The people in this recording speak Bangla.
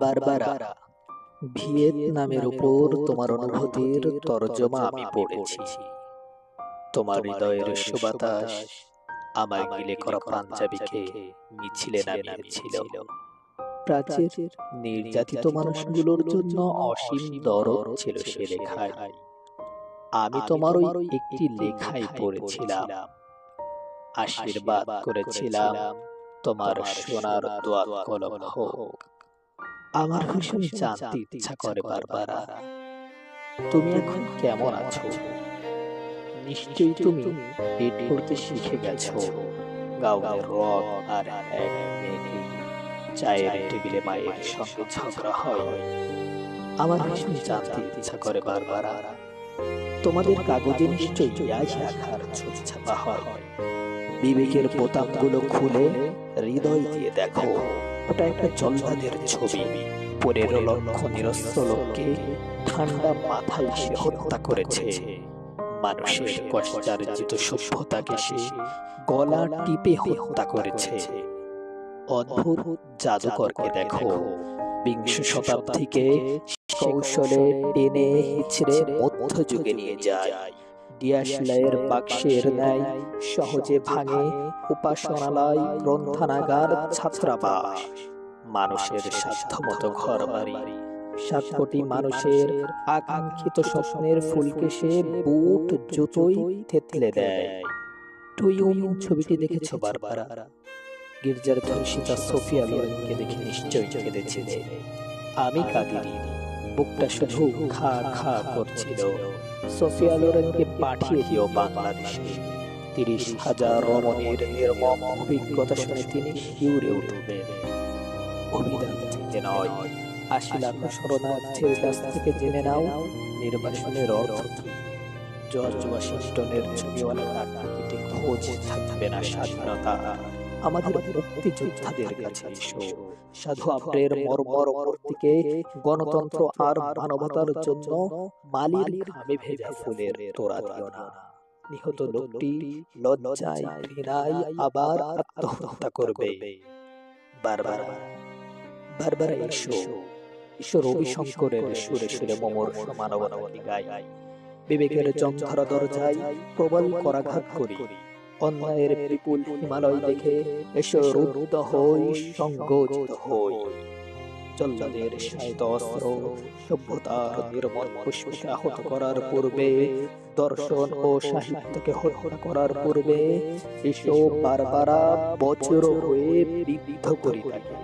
বারবারা, ভিয়েতনামের উপর তোমার অনুভূতির তর্জমা আমি পড়েছি। তোমার হৃদয়ের সুবাতাস আমায় গিলে করা পাঞ্জাবিকে মিছিলে নামিয়েছিল। প্রাচ্যের নির্যাতিত মানুষগুলোর জন্য অসীম দরদ ছিল সে লেখায়। আমি তোমার ওই একটি লেখাই পড়েছিলাম, আশীর্বাদ করেছিলাম তোমার সোনার দোয়াত কলম হোক। আমার ভীষণ জানতে ইচ্ছা করে বারবারা, তুমি এখন কেমন আছো? নিশ্চয়ই তুমি পেট পড়তে শিখে গেছো। গাউনের রগ আর এক মেয়েকে চায়ের টেবিলে মায়ের সঙ্গে ঝগড়া হয়। আমার ভীষণ জানতে ইচ্ছা করে বারবারা, তোমাদের কাগজে নিশ্চয়ই ইয়াস আখার ছবি ছাপা হয়। বিবেকের বোতামগুলো খুলে হৃদয় দিয়ে দেখো, ওটা একটা জল্লাদের ছবি। 15 লক্ষ নিরস্ত্র লোককে ঠান্ডা মাথায় সে হত্যা করেছে। মানুষের কষ্টার্জিত সভ্যতাকে সে গলা টিপে হত্যা করেছে। অদ্ভুত জাদুকরকে দেখো, বিংশ শতাব্দীকে কৌশলে টেনে হিচড়ে মধ্যযুগে নিয়ে যায়। ডিয়াসলাইয়ের বাক্সের ন্যায় সহজে ভাঙে উপাসনালয়, গ্রন্থানাগার, ছাত্রাবাস। মানুষের সাধ্যমতো ঘর বাড়ি, 7 কোটি মানুষের আকাঙ্ক্ষিত স্বপ্নের ফুলকে সে বুট জুতোই থেতলে দেয়। টুইউমিন ছবিটি দেখেছো বারবারা? গির্জার ধর্ষিতা সোফিয়া লোরেনকে দেখে নিশ্চয়ই কেঁদেছিলে। আমি কাঁদিনি, বুকটা শুধু খা খা করছিল। সোফিয়া লোরেনকে পাঠিয়ে দিও বাংলাদেশে। 30,000 রমণীর নির্মম অভিজ্ঞতা শুনে তিনি শিউরে উঠবেন। অভিধান থেকে নয়, 80 লাখ শরণার্থীর কাছ থেকে জেনে নাও নির্বাসনের অর্থ কি। জর্জ ওয়াশিংটনের ছবিওয়ালা ডাকটিকিটে খোঁজ থাকবে না স্বাধীনতা। আমাদের মুক্তিযোদ্ধাদের কাছে এসো। সাধু আব্রের মর্মর মূর্তিকে গণতন্ত্র আর মানবতার জন্য মালির ঘামে ভেজা ফুলের তোড়া দিও না। নিহত লোকটি লজ্জায় ঘৃণায় আবার আত্মহত্যা করবে। বারবারা, বারবারা এসো, এসো রবি শঙ্করের সুরে সুরে মমর্ষ মানবতাকে গাই। বিবেকের জংধরা দরজায় প্রবল করাঘাত করি। অন্যায়ের বিপুল হিমালয় দেখে এসো রুদ্ধ হই, সংগঠিত হই। জল্লাদের সায়িত অস্ত্র সভ্যতার নির্মল পুষ্পকে আহত করার পূর্বে, দর্শন ও সাহিত্যকে হত্যা করার পূর্বে এসো বারবারা, বজ্র হয়ে বিদ্ধ করি তাকে।